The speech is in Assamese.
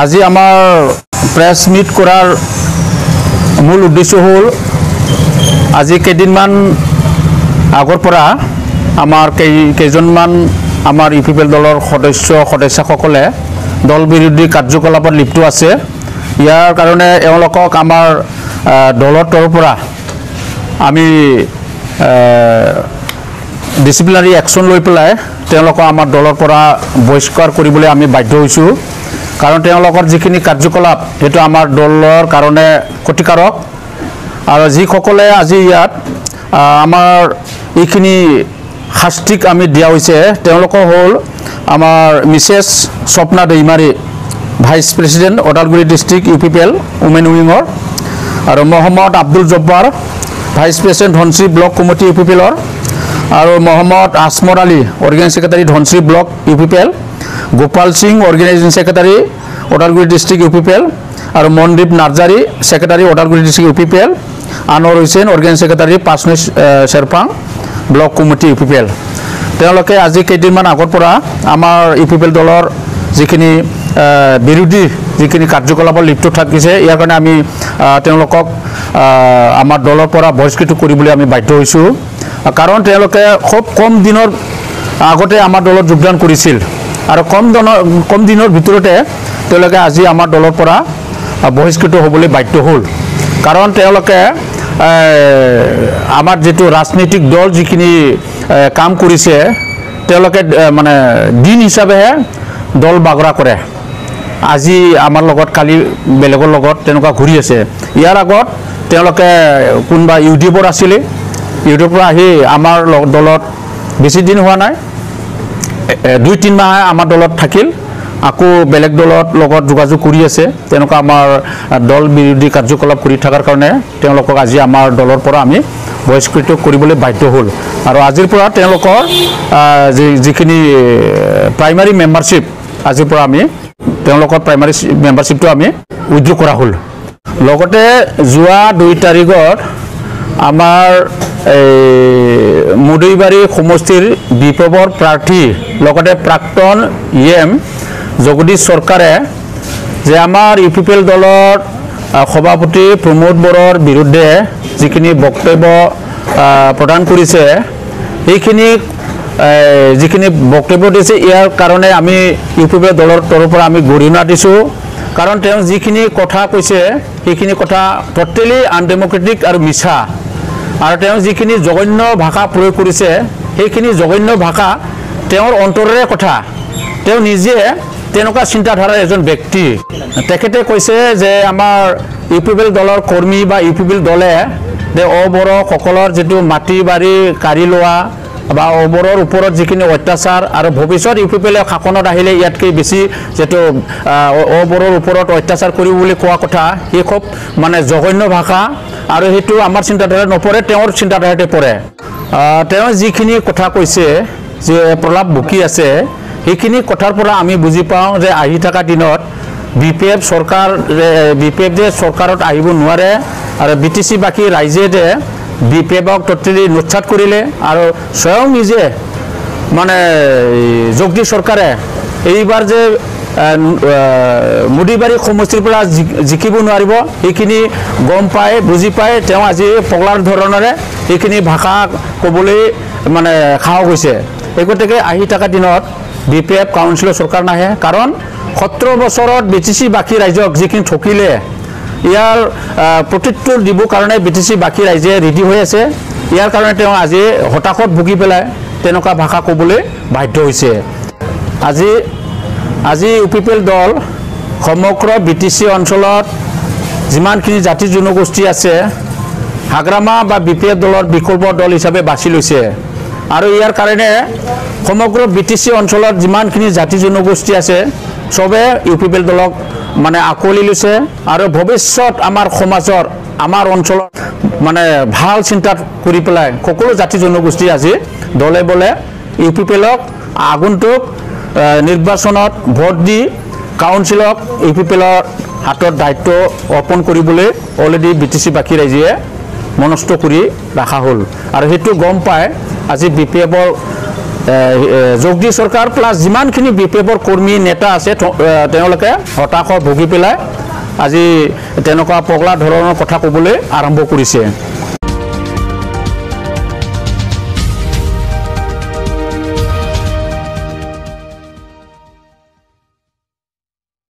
আজি আমাৰ প্ৰেছ মিট কৰাৰ মূল উদ্দেশ্য হ'ল আজি কেইদিনমান আগৰ পৰা আমাৰ কেইজনমান আমাৰ ইউপিপিএল দলৰ সদস্যসকলে দল বিৰোধী কাৰ্যকলাপত লিপ্ত আছে। ইয়াৰ কাৰণে এওঁলোকক আমাৰ দলৰ তৰফৰ পৰা আমি ডিসিপ্লিনাৰী একশন লৈ পেলাই তেওঁলোকক আমাৰ দলৰ পৰা বহিষ্কাৰ কৰিবলৈ আমি বাধ্য হৈছোঁ। কাৰণ তেওঁলোকৰ যিখিনি কাৰ্যকলাপ সেইটো আমাৰ দলৰ কাৰণে ক্ষতিকাৰক আৰু যিসকলে আজি ইয়াত আমাৰ এইখিনি শাস্তিক আমি দিয়া হৈছে তেওঁলোক হ'ল আমাৰ Mrs Swapna Daimary vice president Udalguri district UPPL women উইঙৰ আৰু Mohammad Abdul Jabbar vice president Dhansiri block committee ইউপিপিএলৰ আৰু Mohammad Asmat Ali organising secretary Dhansiri block UPPL Gopal Singh organising secretary Udalguri district UPPL আৰু Mandeep Narzary secretary Udalguri district UPPL Anowar Hussain organising secretary Panchnoi Sherpang block committee UPPL তেওঁলোকে আজি কেইদিনমান আগৰ পৰা আমাৰ ইউপিপিএল দলৰ যিখিনি বিৰোধী যিখিনি কাৰ্যকলাপত লিপ্ত থাকিছে ইয়াৰ কাৰণে আমি তেওঁলোকক আমাৰ দলৰ পৰা বহিষ্কৃত কৰিবলৈ আমি বাধ্য হৈছোঁ। কাৰণ তেওঁলোকে খুব কম দিনৰ আগতে আমাৰ দলত যোগদান কৰিছিল আৰু কম দিনৰ ভিতৰতে তেওঁলোকে আজি আমাৰ দলৰ পৰা বহিষ্কৃত হ'বলৈ বাধ্য হ'ল। কাৰণ তেওঁলোকে আমাৰ যেটো ৰাজনৈতিক দল যিখিনি কাম কৰিছে তেওঁলোকে মানে দিন হিচাপেহে দল বাগৰা কৰে। আজি আমাৰ লগত কালি বেলেগৰ লগত তেনেকুৱা ঘূৰি আছে। ইয়াৰ আগত তেওঁলোকে কোনবা ইউডিএফৰ আছিলে ইউডিএফৰ আহি আমাৰ দলত বেছি দিন হোৱা নাই 2-3 মাহ আমাৰ দলত থাকিল আকৌ বেলেগ দলত লগত যোগাযোগ কৰি আছে। তেনেকুৱা আমাৰ দল বিৰোধী কাৰ্যকলাপ কৰি থকাৰ কাৰণে তেওঁলোকক আজি আমাৰ দলৰ পৰা আমি বহিষ্কৃত কৰিবলৈ বাধ্য হ'ল আৰু আজিৰ পৰা তেওঁলোকৰ যিখিনি প্ৰাইমাৰী মেম্বাৰশ্বিপ আজিৰ পৰা আমি তেওঁলোকৰ প্ৰাইমাৰী মেম্বাৰশ্বিপটো আমি উইথড্ৰ কৰা হ'ল। লগতে যোৱা 2 তাৰিখত আমাৰ মুদৈবাৰী সমষ্টিৰ বিপ্লৱৰ প্ৰাৰ্থী লগতে প্ৰাক্তন ইএম জগদীশ চৰকাৰে যে আমাৰ ইউপিপিএল দলৰ সভাপতি প্ৰমোদ বড়োৰ বিৰুদ্ধে যিখিনি বক্তব্য প্ৰদান কৰিছে এইখিনি যিখিনি বক্তব্য দিছে ইয়াৰ কাৰণে আমি ইউপিপিএল দলৰ তৰফৰ পৰা আমি গৰিহণা দিছোঁ। কাৰণ তেওঁ যিখিনি কথা কৈছে সেইখিনি কথা টোটেলি আনডেমক্ৰেটিক আৰু মিছা আৰু তেওঁ যিখিনি জঘন্য ভাষা প্ৰয়োগ কৰিছে সেইখিনি জঘন্য ভাষা তেওঁৰ অন্তৰেৰে কথা। তেওঁ নিজে তেনেকুৱা চিন্তাধাৰাৰ এজন ব্যক্তি। তেখেতে কৈছে যে আমাৰ ইউপিপিএল দলৰ কৰ্মী বা ইউপিপিএল দলে যে অবড়োসকলৰ যেটো মাটি বাৰী কাঢ়ি লোৱা বা অবড়োৰ ওপৰত যিখিনি অত্যাচাৰ আৰু ভৱিষ্যত ইউপিপিএল শাসনত আহিলে ইয়াতকৈ বেছি যেটো অবড়োৰ ওপৰত অত্যাচাৰ কৰিব বুলি কোৱা কথা এই খুব মানে জঘন্য ভাষা আৰু সেইটো আমাৰ চিন্তাধাৰাত নপৰে তেওঁৰ চিন্তাধাৰাতে পৰে। তেওঁ যিখিনি কথা কৈছে যে প্ৰলাপ বকি আছে সেইখিনি কথাৰ পৰা আমি বুজি পাওঁ যে আহি থকা দিনত বিপিএফ যে চৰকাৰত আহিব নোৱাৰে আৰু বিটিসি বাকী ৰাইজে যে বিপিএফক টোটেলি নোচ্ছাত কৰিলে আৰু স্বয়ং নিজে মানে জগদীশ চৰকাৰে এইবাৰ যে মুদৈবাৰী সমষ্টিৰ পৰা জিকিব নোৱাৰিব সেইখিনি গম পাই বুজি পাই তেওঁ আজি পগলাৰ ধৰণেৰে এইখিনি ভাষা ক'বলৈ মানে সাহস হৈছে। এই গতিকে আহি থকা দিনত বিপিএফ কাউন্সিলৰ চৰকাৰ নাহে কাৰণ 17 বছৰত বিটিসি বাকী ৰাইজক যিখিনি ঠকিলে ইয়াৰ প্ৰতিত্তৰ দিবৰ কাৰণে বিটিসি বাকী ৰাইজে ৰেডি হৈ আছে। ইয়াৰ কাৰণে তেওঁ আজি হতাশত ভুগি পেলাই তেনেকুৱা ভাষা ক'বলৈ বাধ্য হৈছে। আজি ইউপিপিএল দল সমগ্ৰ বিটিসি অঞ্চলত যিমানখিনি জাতি জনগোষ্ঠী আছে হাগ্ৰামা বা বিপিএফ দলৰ বিকল্প দল হিচাপে বাছি লৈছে আৰু ইয়াৰ কাৰণে সমগ্ৰ বিটিসি অঞ্চলত যিমানখিনি জাতি জনগোষ্ঠী আছে সবে ইউপিপিএল দলক মানে আকোৱালি লৈছে আৰু ভৱিষ্যত আমাৰ সমাজৰ আমাৰ অঞ্চলত মানে ভাল চিন্তা কৰি পেলাই সকলো জাতি জনগোষ্ঠী আজি দলে বলে ইউপিপিএলক আগন্তুক নিৰ্বাচনত ভোট দি কাউন্সিলক ইউপিপিএলৰ হাতত দায়িত্ব অৰ্পণ কৰিবলৈ অলৰেডি বিটিসি বাকী ৰাইজে মনস্থ কৰি ৰাখা হ'ল আৰু সেইটো গম পাই আজি বিপিএফৰ জগদীশ সৰকাৰ প্লাস যিমানখিনি বিপিএফৰ কৰ্মী নেতা আছে তেওঁলোকে হতাশ ভুগি পেলাই আজি তেনেকুৱা পগলা ধৰণৰ কথা ক'বলৈ আৰম্ভ কৰিছে।